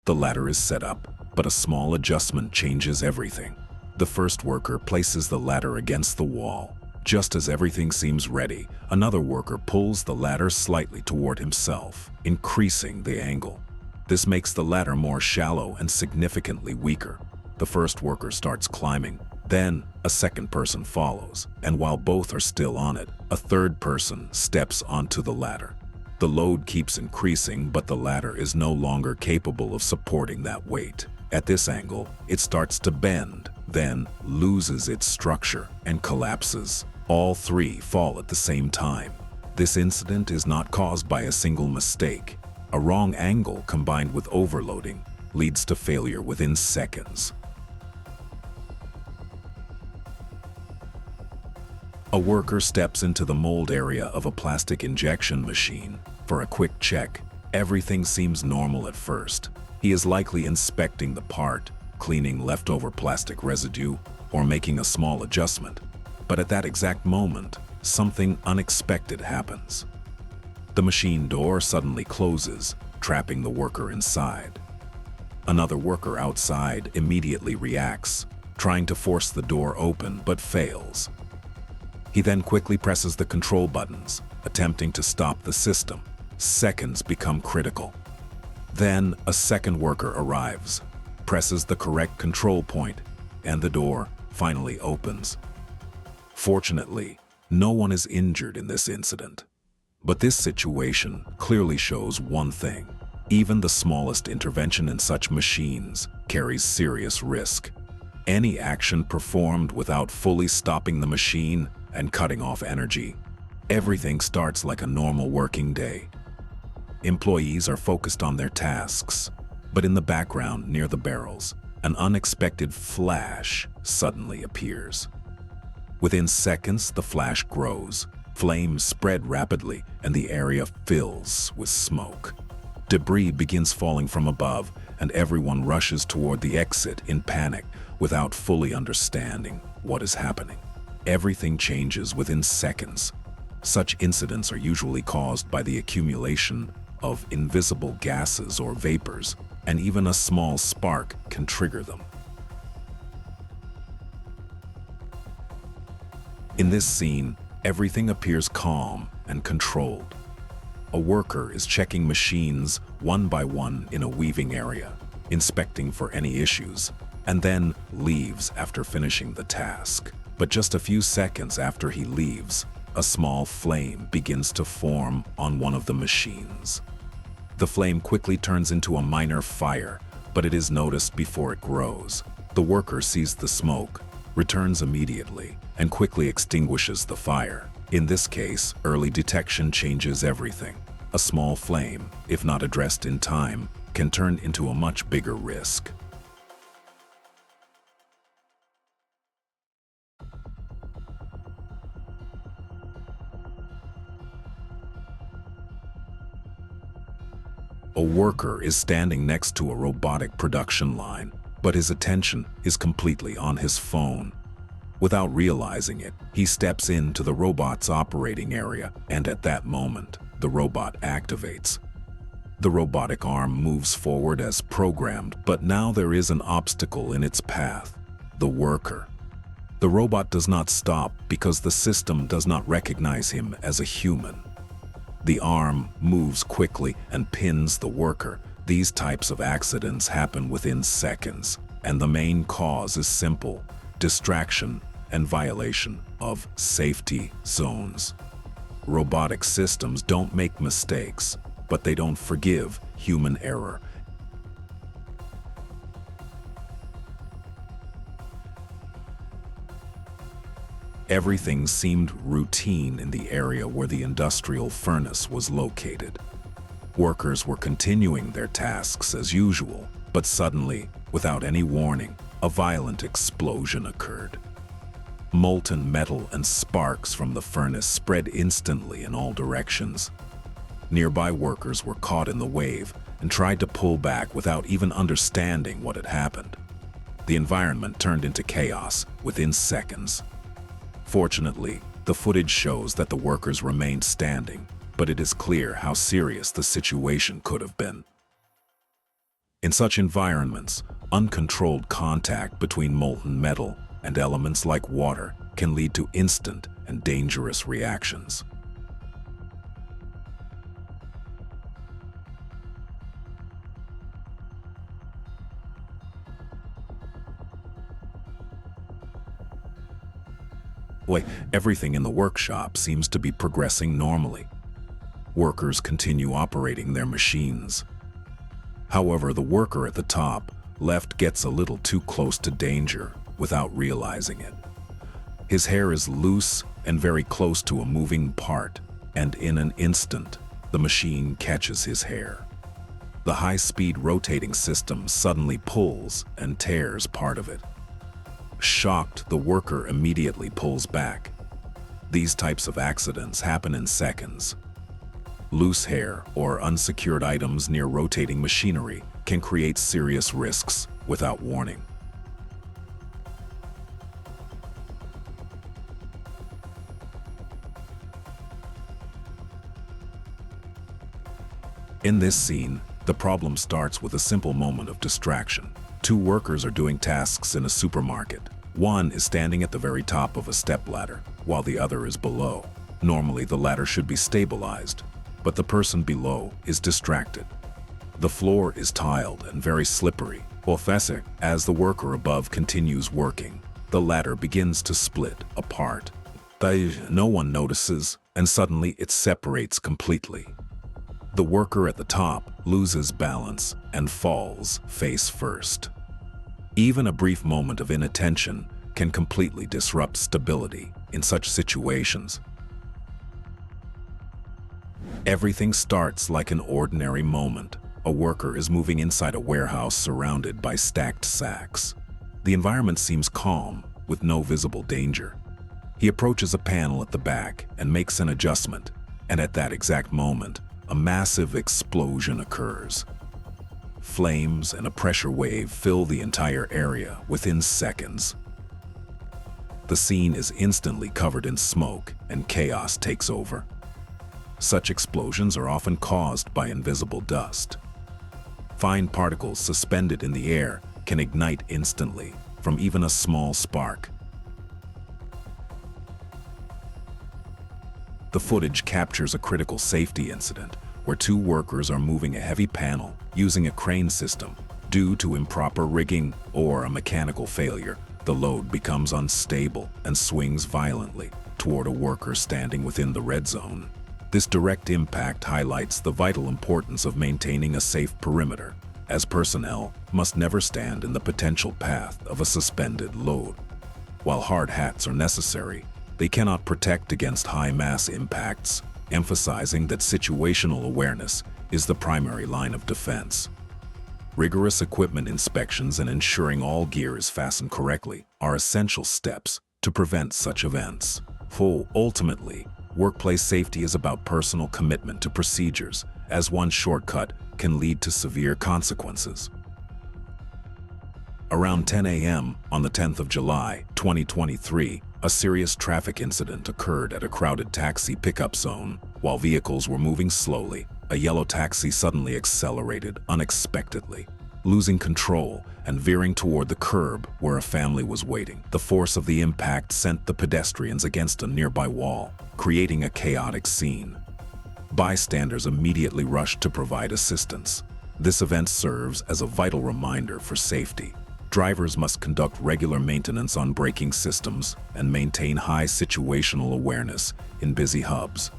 The ladder is set up, but a small adjustment changes everything. The first worker places the ladder against the wall. Just as everything seems ready, another worker pulls the ladder slightly toward himself, increasing the angle. This makes the ladder more shallow and significantly weaker. The first worker starts climbing. Then, a second person follows, and while both are still on it, a third person steps onto the ladder. The load keeps increasing, but the ladder is no longer capable of supporting that weight. At this angle, it starts to bend, then loses its structure and collapses. All three fall at the same time. This incident is not caused by a single mistake. A wrong angle combined with overloading leads to failure within seconds. A worker steps into the mold area of a plastic injection machine for a quick check. Everything seems normal at first. He is likely inspecting the part, cleaning leftover plastic residue, or making a small adjustment. But at that exact moment, something unexpected happens. The machine door suddenly closes, trapping the worker inside. Another worker outside immediately reacts, trying to force the door open but fails. He then quickly presses the control buttons, attempting to stop the system. Seconds become critical. Then a second worker arrives, presses the correct control point, and the door finally opens. Fortunately, no one is injured in this incident. But this situation clearly shows one thing. Even the smallest intervention in such machines carries serious risk. Any action performed without fully stopping the machine and cutting off energy, everything starts like a normal working day. Employees are focused on their tasks, but in the background near the barrels, an unexpected flash suddenly appears. Within seconds, the flash grows. Flames spread rapidly, and the area fills with smoke. Debris begins falling from above, and everyone rushes toward the exit in panic without fully understanding what is happening. Everything changes within seconds. Such incidents are usually caused by the accumulation of invisible gases or vapors, and even a small spark can trigger them. In this scene, everything appears calm and controlled. A worker is checking machines one by one in a weaving area, inspecting for any issues, and then leaves after finishing the task. But just a few seconds after he leaves, a small flame begins to form on one of the machines. The flame quickly turns into a minor fire, but it is noticed before it grows. The worker sees the smoke, returns immediately, and quickly extinguishes the fire. In this case, early detection changes everything. A small flame, if not addressed in time, can turn into a much bigger risk. A worker is standing next to a robotic production line, but his attention is completely on his phone. Without realizing it, he steps into the robot's operating area, and at that moment, the robot activates. The robotic arm moves forward as programmed, but now there is an obstacle in its path: the worker. The robot does not stop because the system does not recognize him as a human. The arm moves quickly and pins the worker. These types of accidents happen within seconds, and the main cause is simple: distraction and violation of safety zones. Robotic systems don't make mistakes, but they don't forgive human error. Everything seemed routine in the area where the industrial furnace was located. Workers were continuing their tasks as usual, but suddenly, without any warning, a violent explosion occurred. Molten metal and sparks from the furnace spread instantly in all directions. Nearby workers were caught in the wave and tried to pull back without even understanding what had happened. The environment turned into chaos within seconds. Fortunately, the footage shows that the workers remained standing, but it is clear how serious the situation could have been. In such environments, uncontrolled contact between molten metal and elements like water can lead to instant and dangerous reactions. Everything in the workshop seems to be progressing normally. Workers continue operating their machines. However, the worker at the top left gets a little too close to danger without realizing it. His hair is loose and very close to a moving part, and in an instant, the machine catches his hair. The high-speed rotating system suddenly pulls and tears part of it. Shocked, the worker immediately pulls back. These types of accidents happen in seconds. Loose hair or unsecured items near rotating machinery can create serious risks without warning. In this scene, the problem starts with a simple moment of distraction. Two workers are doing tasks in a supermarket. One is standing at the very top of a stepladder, while the other is below. Normally, the ladder should be stabilized, but the person below is distracted. The floor is tiled and very slippery. As the worker above continues working, the ladder begins to split apart. No one notices, and suddenly it separates completely. The worker at the top loses balance and falls face first. Even a brief moment of inattention can completely disrupt stability in such situations. Everything starts like an ordinary moment. A worker is moving inside a warehouse surrounded by stacked sacks. The environment seems calm, with no visible danger. He approaches a panel at the back and makes an adjustment, and at that exact moment, a massive explosion occurs. Flames and a pressure wave fill the entire area within seconds. The scene is instantly covered in smoke and chaos takes over. Such explosions are often caused by invisible dust. Fine particles suspended in the air can ignite instantly from even a small spark. The footage captures a critical safety incident where two workers are moving a heavy panel using a crane system. Due to improper rigging or a mechanical failure, the load becomes unstable and swings violently toward a worker standing within the red zone. This direct impact highlights the vital importance of maintaining a safe perimeter, as personnel must never stand in the potential path of a suspended load. While hard hats are necessary, they cannot protect against high-mass impacts, emphasizing that situational awareness is the primary line of defense. Rigorous equipment inspections and ensuring all gear is fastened correctly are essential steps to prevent such events. Ultimately, workplace safety is about personal commitment to procedures, as one shortcut can lead to severe consequences. Around 10 a.m. on the 10th of July, 2023, a serious traffic incident occurred at a crowded taxi pickup zone. While vehicles were moving slowly, a yellow taxi suddenly accelerated unexpectedly, losing control and veering toward the curb where a family was waiting. The force of the impact sent the pedestrians against a nearby wall, creating a chaotic scene. Bystanders immediately rushed to provide assistance. This event serves as a vital reminder for safety. Drivers must conduct regular maintenance on braking systems and maintain high situational awareness in busy hubs.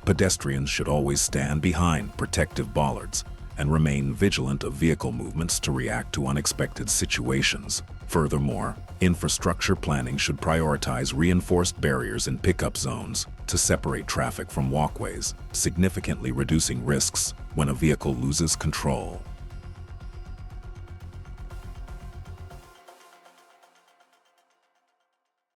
Pedestrians should always stand behind protective bollards and remain vigilant of vehicle movements to react to unexpected situations. Furthermore, infrastructure planning should prioritize reinforced barriers in pickup zones to separate traffic from walkways, significantly reducing risks when a vehicle loses control.